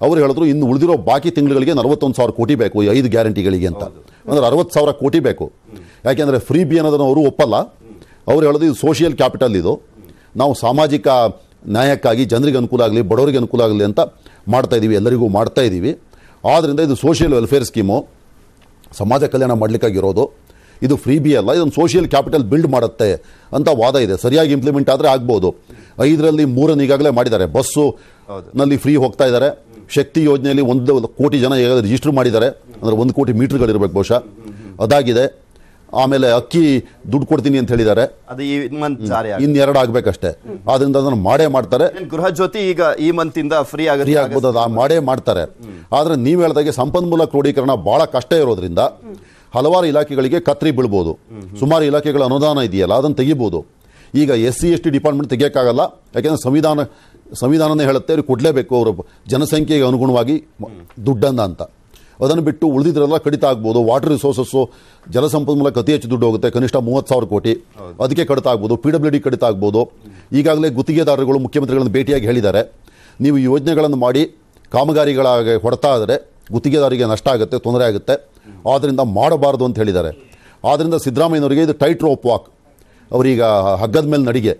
ಅವರು ಹೇಳಿದ್ರು, ಇನ್ನು ಉಳಿದಿರೋ ಬಾಕಿ ತಿಂಗಳುಗಳಿಗೆ 41,000 ಕೋಟಿ ಬೇಕು ಈ 5 ಗ್ಯಾರಂಟಿಗಳಿಗೆ ಅಂತ. ಅಂದರೆ 60,000 ಕೋಟಿ ಬೇಕು. ಯಾಕೆಂದರೆ ಫ್ರೀ ಬಿ ಅನ್ನೋದನ್ನು ಅವರು ಒಪ್ಪಲ್ಲ. ಅವರು ಹೇಳೋದು ಇದು ಸೋಷಿಯಲ್ ಕ್ಯಾಪಿಟಲ್, ಇದು ನಾವು ಸಾಮಾಜಿಕ ನ್ಯಾಯಕ್ಕಾಗಿ ಜನರಿಗೆ ಅನುಕೂಲ ಆಗಲಿ, ಬಡವರಿಗೆ ಅನುಕೂಲ ಆಗಲಿ ಅಂತ ಮಾಡ್ತಾ ಇದ್ದೀವಿ, ಎಲ್ಲರಿಗೂ ಮಾಡ್ತಾ ಇದ್ದೀವಿ. ಆದ್ದರಿಂದ ಇದು ಸೋಷಿಯಲ್ ವೆಲ್ಫೇರ್ ಸ್ಕೀಮು, ಸಮಾಜ ಕಲ್ಯಾಣ ಮಾಡಲಿಕ್ಕಾಗಿರೋದು. ಇದು ಫ್ರೀ ಬಿ ಅಲ್ಲ, ಇದೊಂದು ಸೋಷಿಯಲ್ ಕ್ಯಾಪಿಟಲ್ ಬಿಲ್ಡ್ ಮಾಡುತ್ತೆ ಅಂತ ವಾದ ಇದೆ. ಸರಿಯಾಗಿ ಇಂಪ್ಲಿಮೆಂಟ್ ಆದರೆ ಆಗ್ಬೋದು. 5ರಲ್ಲಿ 3 ಈಗಾಗಲೇ ಮಾಡಿದ್ದಾರೆ. ಬಸ್ಸು ನಲ್ಲಿ ಫ್ರೀ ಹೋಗ್ತಾ ಇದ್ದಾರೆ. ಶಕ್ತಿ ಯೋಜನೆಯಲ್ಲಿ 1 ಕೋಟಿ ಜನ ರಿಜಿಸ್ಟರ್ ಮಾಡಿದ್ದಾರೆ. ಅಂದರೆ 1 ಕೋಟಿ ಮೀಟರ್ಗಳಿರ್ಬೇಕು ಬಹುಶಃ, ಅದಾಗಿದೆ. ಆಮೇಲೆ ಅಕ್ಕಿ ದುಡ್ಡು ಕೊಡ್ತೀನಿ ಅಂತ ಹೇಳಿದ್ದಾರೆ, ಅದು ಇನ್ನೆರಡು ಆಗ್ಬೇಕಷ್ಟೇ. ಆದ್ರಿಂದ ಅದನ್ನು ಮಾಡೇ ಮಾಡ್ತಾರೆ. ಗೃಹ ಜ್ಯೋತಿ ಈಗ ಈ ಮಂತ್ ಇಂದ ಫ್ರೀ ಆಗ್ಬೋದು, ಅದು ಮಾಡೇ ಮಾಡ್ತಾರೆ. ಆದ್ರೆ ನೀವು ಹೇಳಿದಾಗೆ ಸಂಪನ್ಮೂಲ ಕ್ರೋಢೀಕರಣ ಬಹಳ ಕಷ್ಟ ಇರೋದ್ರಿಂದ ಹಲವಾರು ಇಲಾಖೆಗಳಿಗೆ ಕತ್ರಿ ಬೀಳ್ಬೋದು. ಸುಮಾರು ಇಲಾಖೆಗಳ ಅನುದಾನ ಇದೆಯಲ್ಲ ಅದನ್ನು ತೆಗಿಬೋದು. ಈಗ SC/ST ಡಿಪಾರ್ಟ್ಮೆಂಟ್ ತೆಗಿಯೋಕ್ಕಾಗಲ್ಲ. ಯಾಕೆಂದ್ರೆ ಸಂವಿಧಾನನೇ ಹೇಳುತ್ತೆ ಅವ್ರಿಗೆ ಕೊಡಲೇಬೇಕು ಅವರು ಜನಸಂಖ್ಯೆಗೆ ಅನುಗುಣವಾಗಿ ದುಡ್ಡನ್ನು ಅಂತ. ಅದನ್ನು ಬಿಟ್ಟು ಉಳಿದಿದ್ರೆಲ್ಲ ಕಡಿತ ಆಗ್ಬೋದು. ವಾಟರ್ ರಿಸೋರ್ಸಸ್ಸು, ಜಲಸಂಪನ್ಮೂಲಕ್ಕೆ ಅತಿ ಹೆಚ್ಚು ದುಡ್ಡು ಹೋಗುತ್ತೆ, ಕನಿಷ್ಠ 30,000 ಕೋಟಿ, ಅದಕ್ಕೆ ಕಡಿತ ಆಗ್ಬೋದು. PWD ಕಡಿತ ಆಗ್ಬೋದು. ಈಗಾಗಲೇ ಗುತ್ತಿಗೆದಾರರುಗಳು ಮುಖ್ಯಮಂತ್ರಿಗಳನ್ನು ಭೇಟಿಯಾಗಿ ಹೇಳಿದ್ದಾರೆ, ನೀವು ಈ ಯೋಜನೆಗಳನ್ನು ಮಾಡಿ ಕಾಮಗಾರಿಗಳಾಗಿ ಹೊಡ್ತಾ ಆದರೆ ಗುತ್ತಿಗೆದಾರಿಗೆ ನಷ್ಟ ಆಗುತ್ತೆ, ತೊಂದರೆ ಆಗುತ್ತೆ, ಆದ್ದರಿಂದ ಮಾಡಬಾರ್ದು ಅಂತ ಹೇಳಿದ್ದಾರೆ. ಆದ್ದರಿಂದ ಸಿದ್ದರಾಮಯ್ಯನವರಿಗೆ ಇದು ಟೈಟ್ ರೋಪ್ ವಾಕ್. ಅವರೀಗ ಹಗ್ಗದ ಮೇಲೆ ನಡಿಗೆ.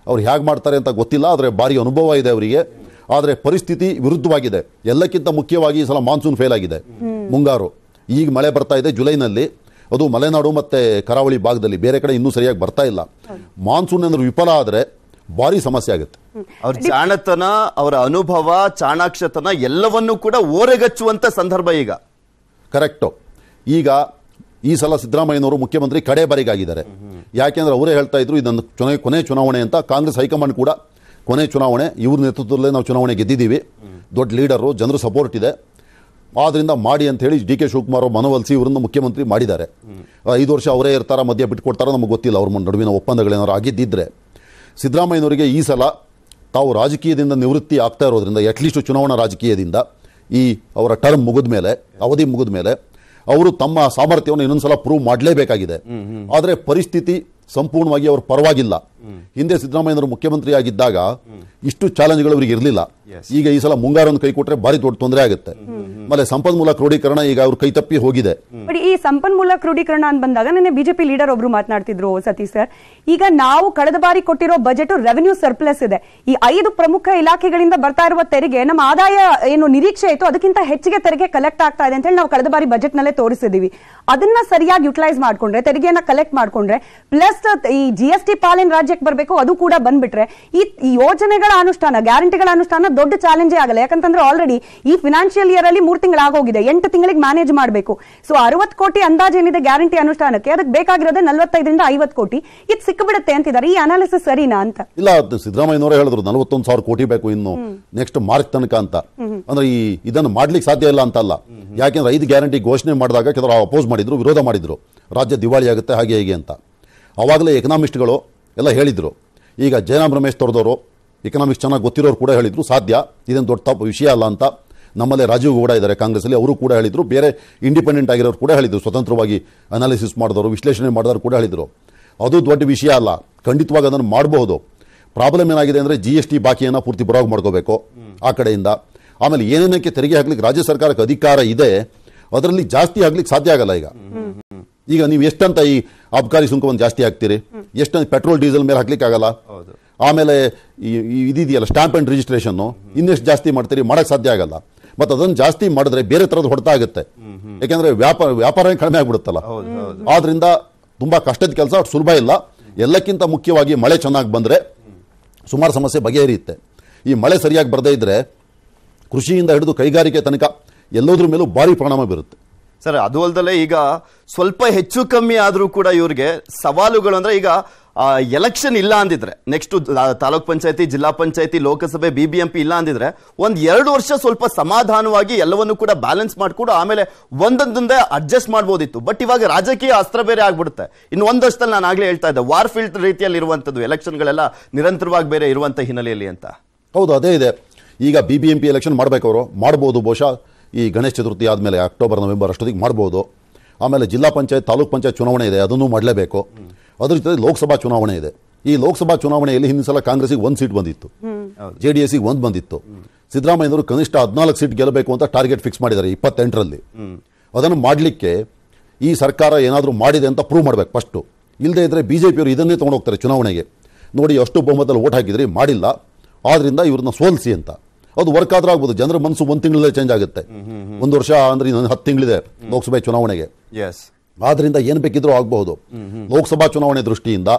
ಅವ್ರು ಹೇಗೆ ಮಾಡ್ತಾರೆ ಅಂತ ಗೊತ್ತಿಲ್ಲ, ಆದರೆ ಭಾರಿ ಅನುಭವ ಇದೆ ಅವರಿಗೆ. ಆದರೆ ಪರಿಸ್ಥಿತಿ ವಿರುದ್ಧವಾಗಿದೆ. ಎಲ್ಲಕ್ಕಿಂತ ಮುಖ್ಯವಾಗಿ ಈ ಸಲ ಮಾನ್ಸೂನ್ ಫೇಲ್ ಆಗಿದೆ. ಮುಂಗಾರು ಈಗ ಮಳೆ ಬರ್ತಾ ಇದೆ ಜುಲೈನಲ್ಲಿ, ಅದು ಮಲೆನಾಡು ಮತ್ತು ಕರಾವಳಿ ಭಾಗದಲ್ಲಿ, ಬೇರೆ ಕಡೆ ಇನ್ನೂ ಸರಿಯಾಗಿ ಬರ್ತಾ ಇಲ್ಲ. ಮಾನ್ಸೂನ್ ಏನಾದ್ರು ವಿಫಲ ಆದರೆ ಭಾರಿ ಸಮಸ್ಯೆ ಆಗುತ್ತೆ. ಅವ್ರ ಜಾಣತನ, ಅವರ ಅನುಭವ, ಚಾಣಾಕ್ಷತನ ಎಲ್ಲವನ್ನೂ ಕೂಡ ಓರೆಗಚ್ಚುವಂತ ಸಂದರ್ಭ ಈಗ. ಕರೆಕ್ಟು. ಈಗ ಈ ಸಲ ಸಿದ್ದರಾಮಯ್ಯನವರು ಮುಖ್ಯಮಂತ್ರಿ ಕಡೆ ಬಾರಿಗಾಗಿದ್ದಾರೆ. ಯಾಕೆಂದ್ರೆ ಅವರೇ ಹೇಳ್ತಾ ಇದ್ರು ಇದನ್ನು ಕೊನೆ ಚುನಾವಣೆ ಅಂತ. ಕಾಂಗ್ರೆಸ್ ಹೈಕಮಾಂಡ್ ಕೂಡ ಕೊನೆ ಚುನಾವಣೆ, ಇವ್ರ ನೇತೃತ್ವದಲ್ಲೇ ನಾವು ಚುನಾವಣೆ ಗೆದ್ದಿದ್ದೀವಿ, ದೊಡ್ಡ ಲೀಡರು, ಜನರ ಸಪೋರ್ಟ್ ಇದೆ, ಆದ್ದರಿಂದ ಮಾಡಿ ಅಂತ ಹೇಳಿ DK ಶಿವಕುಮಾರ್ ಮನವೊಲಿಸಿ ಇವರನ್ನು ಮುಖ್ಯಮಂತ್ರಿ ಮಾಡಿದ್ದಾರೆ. 5 ವರ್ಷ ಅವರೇ ಇರ್ತಾರ, ಮಧ್ಯ ಬಿಟ್ಕೊಡ್ತಾರೋ ನಮಗೆ ಗೊತ್ತಿಲ್ಲ. ಅವ್ರ ನಡುವಿನ ಒಪ್ಪಂದಗಳೇನಾದ್ರು ಆಗಿದ್ದಿದ್ರೆ. ಸಿದ್ದರಾಮಯ್ಯನವರಿಗೆ ಈ ಸಲ ತಾವು ರಾಜಕೀಯದಿಂದ ನಿವೃತ್ತಿ ಆಗ್ತಾ ಇರೋದ್ರಿಂದ, ಅಟ್ಲೀಸ್ಟ್ ಚುನಾವಣಾ ರಾಜಕೀಯದಿಂದ ಈ ಅವರ ಟರ್ಮ್ ಮುಗಿದ ಮೇಲೆ, ಅವಧಿ ಮುಗಿದ ಮೇಲೆ ಅವರು ತಮ್ಮ ಸಾಮರ್ಥ್ಯವನ್ನು ಇನ್ನೊಂದ್ಸಲ ಪ್ರೂವ್ ಮಾಡಲೇಬೇಕಾಗಿದೆ. ಆದರೆ ಪರಿಸ್ಥಿತಿ ಸಂಪೂರ್ಣವಾಗಿ ಅವ್ರ ಪರವಾಗಿಲ್ಲ. ಹಿಂದೆ ಸಿದ್ದರಾಮಯ್ಯನವರು ಮುಖ್ಯಮಂತ್ರಿ ಆಗಿದ್ದಾಗ ಇಷ್ಟು ಚಾಲೆಂಜ್ಗಳು ಅವರಿಗೆ ಇರಲಿಲ್ಲ. ಈಗ ಈ ಸಲ ಮುಂಗಾರನ್ನು ಕೈ ಕೊಟ್ಟರೆ ಭಾರಿ ದೊಡ್ಡ ತೊಂದರೆ ಆಗುತ್ತೆ. ಆಮೇಲೆ ಸಂಪನ್ಮೂಲ ಕ್ರೋಢೀಕರಣ ಈಗ ಅವ್ರ ಕೈ ತಪ್ಪಿ ಹೋಗಿದೆ. ಈ ಸಂಪನ್ಮೂಲ ಕ್ರೋಢೀಕರಣ ಅಂತ ಬಂದಾಗ ನಿನ್ನೆ ಬಿಜೆಪಿ ಲೀಡರ್ ಒಬ್ರು ಮಾತನಾಡ್ತಿದ್ರು ಸತೀಶ್ ಸರ್, ಈಗ ನಾವು ಕಳೆದ ಬಾರಿ ಕೊಟ್ಟಿರೋ ಬಜೆಟ್ ರೆವೆನ್ಯೂ ಸರ್ಪ್ಲಸ್ ಇದೆ. ಈ 5 ಪ್ರಮುಖ ಇಲಾಖೆಗಳಿಂದ ಬರ್ತಾ ಇರುವ ತೆರಿಗೆ ನಮ್ಮ ಆದಾಯ ಏನು ನಿರೀಕ್ಷೆ ಇತ್ತು ಅದಕ್ಕಿಂತ ಹೆಚ್ಚಿಗೆ ತೆರಿಗೆ ಕಲೆಕ್ಟ್ ಆಗ್ತಾ ಇದೆ ಅಂತ ಹೇಳಿ ನಾವು ಕಳೆದ ಬಾರಿ ಬಜೆಟ್ ನಲ್ಲೇ ತೋರಿಸಿದೀವಿ. ಅದನ್ನ ಸರಿಯಾಗಿ ಯುಟಿಲೈಸ್ ಮಾಡ್ಕೊಂಡ್ರೆ, ತೆರಿಗೆಯನ್ನ ಕಲೆಕ್ಟ್ ಮಾಡ್ಕೊಂಡ್ರೆ, ಪ್ಲಸ್ ಈ GST ಪಾಲಿನ ರಾಜ್ಯಕ್ಕೆ ಬರಬೇಕು ಅದು ಕೂಡ ಬಂದ್ಬಿಟ್ರೆ ಈ ಯೋಜನೆಗಳ ಅನುಷ್ಠಾನ, ಗ್ಯಾರಂಟಿಗಳ ಅನುಷ್ಠಾನ ದೊಡ್ಡ ಚಾಲೆಂಜೇ ಆಗಲ್ಲ. ಯಾಕಂತಂದ್ರೆ ಆಲ್ರೆಡಿ ಈ ಫಿನಾನ್ಷಿಯಲ್ ಇಯರ್ ಅಲ್ಲಿ 3 ತಿಂಗಳು ಆಗೋಗಿದೆ, 8 ತಿಂಗಳಿಗೆ ಮ್ಯಾನೇಜ್ ಮಾಡಬೇಕು. ಸೊ 60 ಕೋಟಿ ಅಂದಾಜು ಏನಿದೆ ಗ್ಯಾರಂಟಿ ಅನುಷ್ಠಾನಕ್ಕೆ, ಅದಕ್ಕೆ ಬೇಕಾಗಿರೋದೇ 45 ರಿಂದ 50 ಕೋಟಿ. ಇದು ಸಿಕ್ಕಿಬಿಡುತ್ತೆ ಅಂತಿದ್ದಾರೆ. ಈ ಅನಾಲಿಸಿಸ್ ಸರಿನಾ ಅಂತ? ಇಲ್ಲ, ಸಿದ್ದರಾಮಯ್ಯನವರೇ ಹೇಳಿದ್ರು 41,000 ಕೋಟಿ ಬೇಕು ಇನ್ನು ನೆಕ್ಸ್ಟ್ ಮಾರ್ಚ್ ತನಕ ಅಂತ. ಅಂದ್ರೆ ಇದನ್ನು ಮಾಡ್ಲಿಕ್ಕೆ ಸಾಧ್ಯ ಇಲ್ಲ ಅಂತಲ್ಲ. ಯಾಕೆಂದ್ರೆ 5 ಗ್ಯಾರಂಟಿ ಘೋಷಣೆ ಮಾಡಿದಾಗ ಕೆಲವರು ಅಪೋಸ್ ಮಾಡಿದ್ರು, ವಿರೋಧ ಮಾಡಿದ್ರು, ರಾಜ್ಯ ದಿವಾಳಿ ಆಗುತ್ತೆ ಹಾಗೆ ಹೇಗೆ ಅಂತ. ಅವಾಗಲೇ ಎಕನಾಮಿಸ್ಟ್ಗಳು ಎಲ್ಲ ಹೇಳಿದ್ರು. ಈಗ ಜಯರಾಮ್ ರಮೇಶ್ ತೋರ್ದವರು ಎಕನಾಮಿಕ್ಸ್ ಚೆನ್ನಾಗಿ ಗೊತ್ತಿರೋರು ಕೂಡ ಹೇಳಿದ್ರು ಸಾಧ್ಯ, ಇದೇನು ದೊಡ್ಡ ತಪ್ಪು ವಿಷಯ ಅಲ್ಲ ಅಂತ. ನಮ್ಮಲ್ಲೇ ರಾಜೀವ್ ಗೌಡ ಇದ್ದಾರೆ ಕಾಂಗ್ರೆಸ್ಸಲ್ಲಿ, ಅವರು ಕೂಡ ಹೇಳಿದ್ರು. ಬೇರೆ ಇಂಡಿಪೆಂಡೆಂಟ್ ಆಗಿರೋರು ಕೂಡ ಹೇಳಿದ್ರು, ಸ್ವತಂತ್ರವಾಗಿ ಅನಾಲಿಸಿಸ್ ಮಾಡಿದವರು, ವಿಶ್ಲೇಷಣೆ ಮಾಡಿದವರು ಕೂಡ ಹೇಳಿದರು ಅದು ದೊಡ್ಡ ವಿಷಯ ಅಲ್ಲ, ಖಂಡಿತವಾಗಿ ಅದನ್ನು ಮಾಡಬಹುದು. ಪ್ರಾಬ್ಲಮ್ ಏನಾಗಿದೆ ಅಂದರೆ GST ಬಾಕಿಯನ್ನು ಪೂರ್ತಿ ಬರೋಗಿ ಮಾಡ್ಕೋಬೇಕು ಆ ಕಡೆಯಿಂದ. ಆಮೇಲೆ ಏನೇನಕ್ಕೆ ತೆರಿಗೆ ಹಾಕ್ಲಿಕ್ಕೆ ರಾಜ್ಯ ಸರ್ಕಾರಕ್ಕೆ ಅಧಿಕಾರ ಇದೆ ಅದರಲ್ಲಿ ಜಾಸ್ತಿ ಹಾಕ್ಲಿಕ್ಕೆ ಸಾಧ್ಯ ಆಗಲ್ಲ. ಈಗ ನೀವು ಎಷ್ಟಂತ ಈ ಅಬಕಾರಿ ಸುಂಕವನ್ನು ಜಾಸ್ತಿ ಹಾಕ್ತೀರಿ, ಎಷ್ಟಂತ ಪೆಟ್ರೋಲ್ ಡೀಸೆಲ್ ಮೇಲೆ ಹಾಕ್ಲಿಕ್ಕೆ ಆಗಲ್ಲ. ಆಮೇಲೆ ಇದೆಯಲ್ಲ ಸ್ಟಾಂಪ್ ಅಂಡ್ ರಿಜಿಸ್ಟ್ರೇಷನ್, ಇನ್ನೆಷ್ಟು ಜಾಸ್ತಿ ಮಾಡ್ತೀರಿ, ಮಾಡೋಕ್ಕೆ ಸಾಧ್ಯ ಆಗಲ್ಲ. ಮತ್ತು ಅದನ್ನು ಜಾಸ್ತಿ ಮಾಡಿದ್ರೆ ಬೇರೆ ಥರದ್ದು ಹೊಡೆತ ಆಗುತ್ತೆ. ಯಾಕೆಂದ್ರೆ ವ್ಯಾಪಾರ ಕಡಿಮೆ ಆಗ್ಬಿಡುತ್ತಲ್ಲ. ಆದ್ರಿಂದ ತುಂಬಾ ಕಷ್ಟದ ಕೆಲಸ, ಅಷ್ಟು ಸುಲಭ ಇಲ್ಲ. ಎಲ್ಲಕ್ಕಿಂತ ಮುಖ್ಯವಾಗಿ ಮಳೆ ಚೆನ್ನಾಗಿ ಬಂದರೆ ಸುಮಾರು ಸಮಸ್ಯೆ ಬಗೆಹರಿಯುತ್ತೆ. ಈ ಮಳೆ ಸರಿಯಾಗಿ ಬರದೇ ಇದ್ರೆ ಕೃಷಿಯಿಂದ ಹಿಡಿದು ಕೈಗಾರಿಕೆ ತನಕ ಎಲ್ಲೋದ್ರ ಮೇಲೂ ಭಾರಿ ಪರಿಣಾಮ ಬೀರುತ್ತೆ. ಸರ್, ಅದು ಅಲ್ಲದೆ ಈಗ ಸ್ವಲ್ಪ ಹೆಚ್ಚು ಕಮ್ಮಿ ಆದರೂ ಕೂಡ ಇವ್ರಿಗೆ ಸವಾಲುಗಳು ಅಂದ್ರೆ, ಈಗ ಎಲೆಕ್ಷನ್ ಇಲ್ಲ ಅಂದಿದ್ರೆ, ನೆಕ್ಸ್ಟ್ ತಾಲೂಕ್ ಪಂಚಾಯತಿ, ಜಿಲ್ಲಾ ಪಂಚಾಯತಿ, ಲೋಕಸಭೆ, BBMP ಇಲ್ಲ ಅಂದಿದ್ರೆ 1-2 ವರ್ಷ ಸ್ವಲ್ಪ ಸಮಾಧಾನವಾಗಿ ಎಲ್ಲವನ್ನು ಕೂಡ ಬ್ಯಾಲೆನ್ಸ್ ಮಾಡಿಕೊಂಡು ಆಮೇಲೆ ಒಂದೊಂದೇ ಅಡ್ಜಸ್ಟ್ ಮಾಡ್ಬೋದಿತ್ತು. ಬಟ್ ಇವಾಗ ರಾಜಕೀಯ ಅಸ್ತ್ರ ಬೇರೆ ಆಗ್ಬಿಡುತ್ತೆ. ಇನ್ನು 1 ವರ್ಷದಲ್ಲಿ ನಾನು ಆಗ್ಲೇ ಹೇಳ್ತಾ ಇದ್ದೆ, ವಾರ್ ಫೀಲ್ಡ್ ರೀತಿಯಲ್ಲಿ ಇರುವಂತದ್ದು ಎಲೆಕ್ಷನ್ಗಳೆಲ್ಲ ನಿರಂತರವಾಗಿ ಬೇರೆ ಇರುವಂತ ಹಿನ್ನೆಲೆಯಲ್ಲಿ ಅಂತ. ಹೌದು, ಅದೇ ಇದೆ. ಈಗ BBMP ಎಲೆಕ್ಷನ್ ಮಾಡಬೇಕು, ಅವರು ಮಾಡ್ಬೋದು. ಬಹುಶಃ ಈ ಗಣೇಶ ಚತುರ್ಥಿ ಆದಮೇಲೆ ಅಕ್ಟೋಬರ್ ನವೆಂಬರ್ ಅಷ್ಟೊತ್ತಿಗೆ ಮಾಡ್ಬೋದು. ಆಮೇಲೆ ಜಿಲ್ಲಾ ಪಂಚಾಯತ್, ತಾಲೂಕ್ ಪಂಚಾಯತ್ ಚುನಾವಣೆ ಇದೆ, ಅದನ್ನು ಮಾಡಲೇಬೇಕು. ಅದ್ರ ಜೊತೆ ಲೋಕಸಭಾ ಚುನಾವಣೆ ಇದೆ. ಈ ಲೋಕಸಭಾ ಚುನಾವಣೆಯಲ್ಲಿ ಹಿಂದಿನ ಸಲ ಕಾಂಗ್ರೆಸ್ಗೆ 1 ಸೀಟ್ ಬಂದಿತ್ತು, JDSಗೆ 1 ಬಂದಿತ್ತು. ಸಿದ್ದರಾಮಯ್ಯನವರು ಕನಿಷ್ಠ 14 ಸೀಟ್ ಗೆಲ್ಲಬೇಕು ಅಂತ ಟಾರ್ಗೆಟ್ ಫಿಕ್ಸ್ ಮಾಡಿದ್ದಾರೆ 28ರಲ್ಲಿ. ಅದನ್ನು ಮಾಡಲಿಕ್ಕೆ ಈ ಸರ್ಕಾರ ಏನಾದರೂ ಮಾಡಿದೆ ಅಂತ ಪ್ರೂವ್ ಮಾಡಬೇಕು ಫಸ್ಟು. ಇಲ್ಲದೆ ಇದ್ರೆ BJPಯವರು ಇದನ್ನೇ ತೊಗೊಂಡು ಹೋಗ್ತಾರೆ ಚುನಾವಣೆಗೆ. ನೋಡಿ, ಅಷ್ಟು ಬಹುಮತದಲ್ಲಿ ಓಟ್ ಹಾಕಿದ್ರಿ, ಮಾಡಿಲ್ಲ, ಆದ್ರಿಂದ ಇವ್ರನ್ನ ಸೋಲಿಸಿ ಅಂತ. ಅದು ವರ್ಕ್ ಆದ್ರೂ ಆಗ್ಬೋದು. ಜನರ ಮನಸ್ಸು 1 ತಿಂಗಳಲ್ಲೇ ಚೇಂಜ್ ಆಗುತ್ತೆ. 1 ವರ್ಷ ಅಂದ್ರೆ 10 ತಿಂಗಳಿದೆ ಲೋಕಸಭೆ ಚುನಾವಣೆಗೆ. ಆದ್ರಿಂದ ಏನ್ ಬೇಕಿದ್ರೂ ಆಗಬಹುದು. ಲೋಕಸಭಾ ಚುನಾವಣೆ ದೃಷ್ಟಿಯಿಂದ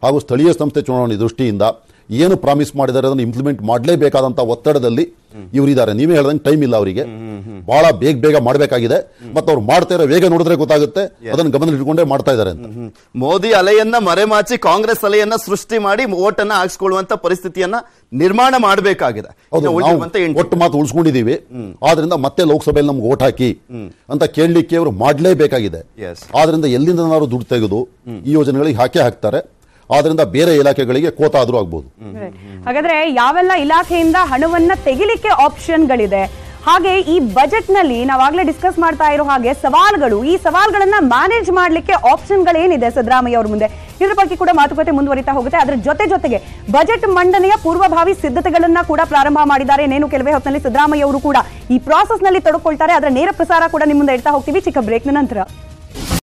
ಹಾಗೂ ಸ್ಥಳೀಯ ಸಂಸ್ಥೆ ಚುನಾವಣೆ ದೃಷ್ಟಿಯಿಂದ ಏನು ಪ್ರಾಮಿಸ್ ಮಾಡಿದ್ದಾರೆ ಅದನ್ನು ಇಂಪ್ಲಿಮೆಂಟ್ ಮಾಡಲೇಬೇಕಾದಂತ ಒತ್ತಡದಲ್ಲಿ ಇವರಿದ್ದಾರೆ. ನೀವೇ ಹೇಳ್ದಂಗೆ ಟೈಮ್ ಇಲ್ಲ ಅವರಿಗೆ, ಬಹಳ ಬೇಗ ಮಾಡಬೇಕಾಗಿದೆ. ಮತ್ತು ಅವ್ರು ಮಾಡ್ತಾ ಇರೋ ವೇಗ ನೋಡಿದ್ರೆ ಗೊತ್ತಾಗುತ್ತೆ, ಅದನ್ನು ಗಮನದಲ್ಲಿಟ್ಟುಕೊಂಡೇ ಮಾಡ್ತಾ ಇದ್ದಾರೆ ಅಂತ. ಮೋದಿ ಅಲೆಯನ್ನ ಮರೆಮಾಚಿ ಕಾಂಗ್ರೆಸ್ ಅಲೆಯನ್ನ ಸೃಷ್ಟಿ ಮಾಡಿ ಓಟನ್ನ ಹಾಕ್ಸ್ಕೊಳ್ಳುವಂತ ಪರಿಸ್ಥಿತಿಯನ್ನ ನಿರ್ಮಾಣ ಮಾಡಬೇಕಾಗಿದೆ. ಒಟ್ಟು ಮಾತು ಉಳಿಸ್ಕೊಂಡಿದೀವಿ, ಆದ್ರಿಂದ ಮತ್ತೆ ಲೋಕಸಭೆಯಲ್ಲಿ ನಮ್ಗೆ ಓಟ್ ಹಾಕಿ ಅಂತ ಕೇಳಲಿಕ್ಕೆ ಅವರು ಮಾಡಲೇಬೇಕಾಗಿದೆ. ಆದ್ರಿಂದ ಎಲ್ಲಿಂದ ನಾವು ದುಡ್ಡು ತೆಗೆದು ಈ ಯೋಜನೆಗಳಿಗೆ ಹಾಕ್ತಾರೆ. ಆದ್ರಿಂದ ಬೇರೆ ಇಲಾಖೆಗಳಿಗೆ ಕೋತ ಆದ್ರೂ ಆಗ್ಬಹುದು. ಹಾಗಾದ್ರೆ ಯಾವೆಲ್ಲ ಇಲಾಖೆಯಿಂದ ಹಣವನ್ನ ತೆಗಿಲಿಕ್ಕೆ ಆಪ್ಷನ್ಗಳಿದೆ, ಹಾಗೆ ಈ ಬಜೆಟ್ ನಲ್ಲಿ ನಾವಾಗ್ಲೇ ಡಿಸ್ಕಸ್ ಮಾಡ್ತಾ ಇರೋ ಹಾಗೆ ಸವಾಲ್ಗಳು, ಈ ಸವಾಲ್ಗಳನ್ನ ಮ್ಯಾನೇಜ್ ಮಾಡ್ಲಿಕ್ಕೆ ಆಪ್ಷನ್ಗಳೇನಿದೆ ಸಿದ್ದರಾಮಯ್ಯ ಅವ್ರ ಮುಂದೆ, ಇದ್ರ ಬಗ್ಗೆ ಕೂಡ ಮಾತುಕತೆ ಮುಂದುವರಿತಾ ಹೋಗುತ್ತೆ. ಅದರ ಜೊತೆಗೆ ಬಜೆಟ್ ಮಂಡನೆಯ ಪೂರ್ವಭಾವಿ ಸಿದ್ಧತೆಗಳನ್ನ ಕೂಡ ಪ್ರಾರಂಭ ಮಾಡಿದ್ದಾರೆ. ಇನ್ನೇನು ಕೆಲವೇ ಹೊತ್ತಿನಲ್ಲಿ ಸಿದ್ದರಾಮಯ್ಯ ಅವರು ಕೂಡ ಈ ಪ್ರಾಸೆಸ್ ನಲ್ಲಿ ತೊಡಕೊಳ್ತಾರೆ. ಅದರ ನೇರ ಪ್ರಸಾರ ಕೂಡ ನಿಮ್ಮ ಮುಂದೆ ಇಡ್ತಾ ಹೋಗ್ತೀವಿ ಚಿಕ್ಕ ಬ್ರೇಕ್ನ ನಂತರ.